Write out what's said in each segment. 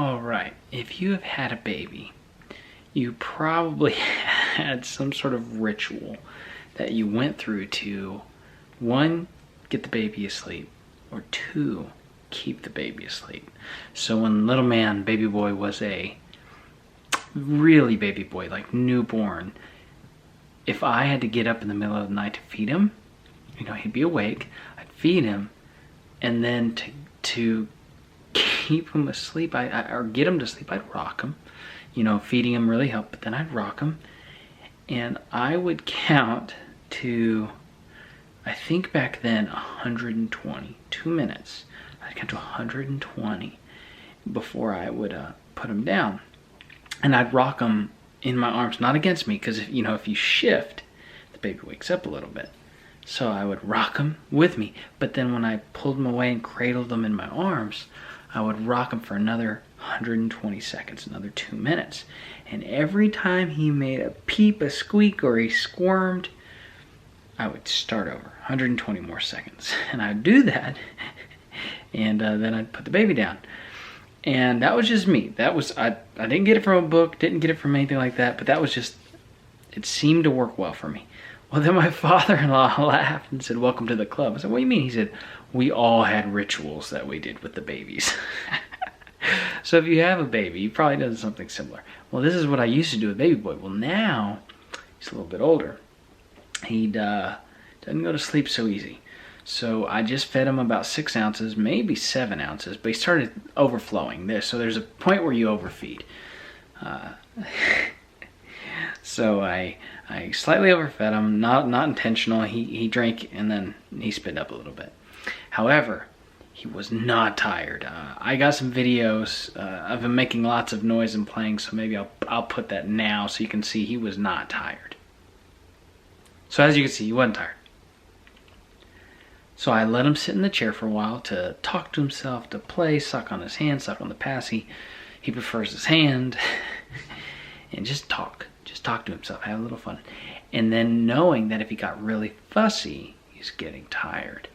Alright, if you have had a baby, you probably had some sort of ritual that you went through to, one, get the baby asleep, or two, keep the baby asleep. So when little man, baby boy, was a really baby boy, like newborn, if I had to get up in the middle of the night to feed him, he'd be awake, I'd feed him, and then to keep him asleep, or get him to sleep, I'd rock him. Feeding him really helped, but then I'd rock him, and I would count to, I think back then, 120, 2 minutes. I'd count to 120 before I would put him down. And I'd rock him in my arms, not against me, because if you shift, the baby wakes up a little bit. So I would rock him with me, but then when I pulled him away and cradled him in my arms, I would rock him for another 120 seconds, another 2 minutes. And every time he made a peep, a squeak, or he squirmed, I would start over, 120 more seconds. And I'd do that, and then I'd put the baby down. And that was just me. That was, I didn't get it from a book, didn't get it from anything like that, but that was just, it seemed to work well for me. Well, then my father-in-law laughed and said, "Welcome to the club." I said, "What do you mean?" He said, "We all had rituals that we did with the babies." So if you have a baby, you probably done something similar. Well, this is what I used to do with baby boy. Well, now he's a little bit older. He doesn't go to sleep so easy. So I just fed him about 6 ounces, maybe 7 ounces, but he started overflowing there. So there's a point where you overfeed. So I slightly overfed him, not intentional. He drank and then he spit up a little bit. However, he was not tired. I got some videos of him making lots of noise and playing, so maybe I'll put that now so you can see he was not tired. So as you can see, he wasn't tired. So I let him sit in the chair for a while to talk to himself, to play, suck on his hand, suck on the passy. He prefers his hand. And just talk to himself, have a little fun. And then knowing that if he got really fussy, he's getting tired.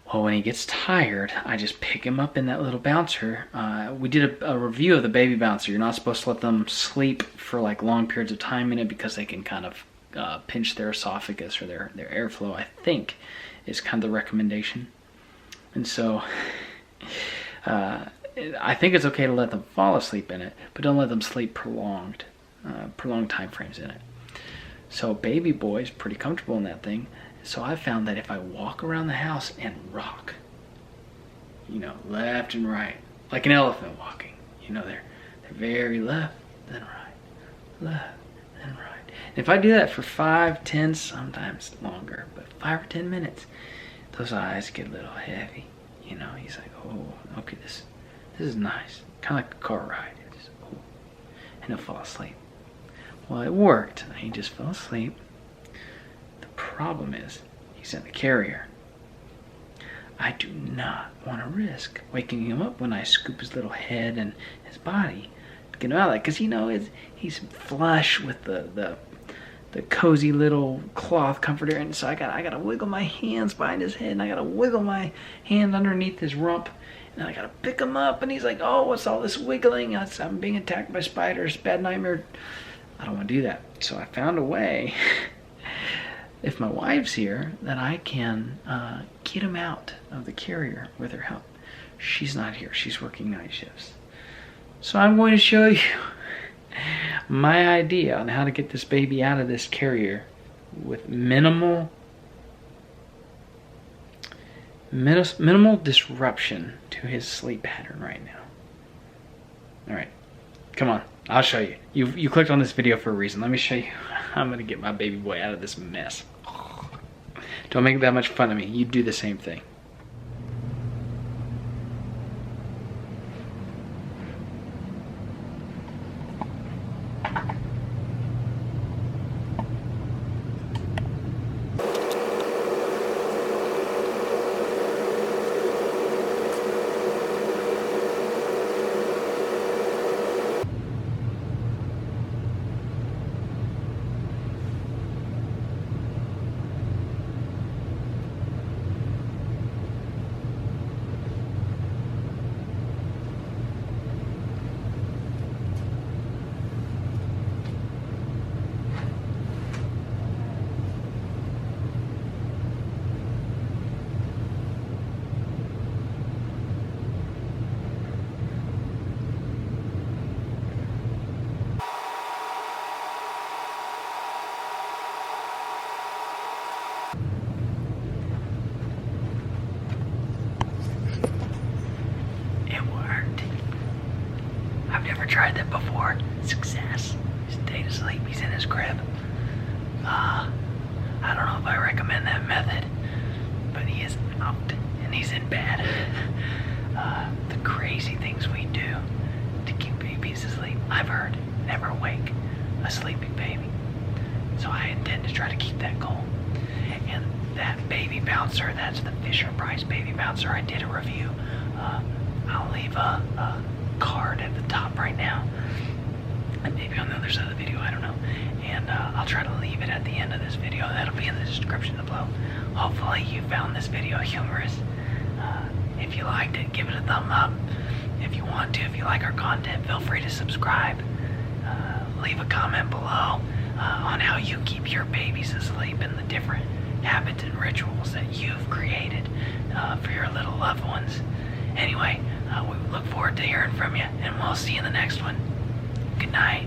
Well, when he gets tired, I just pick him up in that little bouncer. We did a review of the baby bouncer. You're not supposed to let them sleep for like long periods of time in it because they can kind of pinch their esophagus or their airflow, I think, is kind of the recommendation. And so I think it's okay to let them fall asleep in it, but don't let them sleep prolonged time frames in it. So baby boy is pretty comfortable in that thing. So I found that if I walk around the house and rock, left and right, like an elephant walking, they're very left, then right, left, then right. And if I do that for 5, 10, sometimes longer, but 5 or 10 minutes, those eyes get a little heavy. He's like, "Oh, okay, this is nice." Kind of like a car ride. Just, oh, and he'll fall asleep. Well, it worked. He just fell asleep. The problem is, he's in the carrier. I do not want to risk waking him up when I scoop his little head and his body to get him out of that, because he's flush with the cozy little cloth comforter, and so I gotta wiggle my hands behind his head, and I gotta wiggle my hand underneath his rump, and I gotta pick him up, and he's like, "Oh, what's all this wiggling? I'm being attacked by spiders, bad nightmare." I don't want to do that. So I found a way, if my wife's here, that I can get him out of the carrier with her help. She's not here. She's working night shifts. So I'm going to show you my idea on how to get this baby out of this carrier with minimal disruption to his sleep pattern right now. All right, come on. I'll show you. You clicked on this video for a reason. Let me show you how I'm going to get my baby boy out of this mess. Don't make that much fun of me. You do the same thing. tried that before. Success. He stayed asleep. He's in his crib. I don't know if I recommend that method, but he is out and he's in bed. The crazy things we do to keep babies asleep. I've heard, never wake a sleeping baby. So I intend to try to keep that goal. And that baby bouncer, that's the Fisher-Price baby bouncer. I did a review. I'll leave a card at the top right now, and maybe on the other side of the video, I don't know. And I'll try to leave it at the end of this video. That'll be in the description below. Hopefully you found this video humorous. If you liked it, give it a thumb up. If you want to, if you like our content, feel free to subscribe. Leave a comment below on how you keep your babies asleep and the different habits and rituals that you've created for your little loved ones. Anyway, we look forward to hearing from you, and we'll see you in the next one. Good night.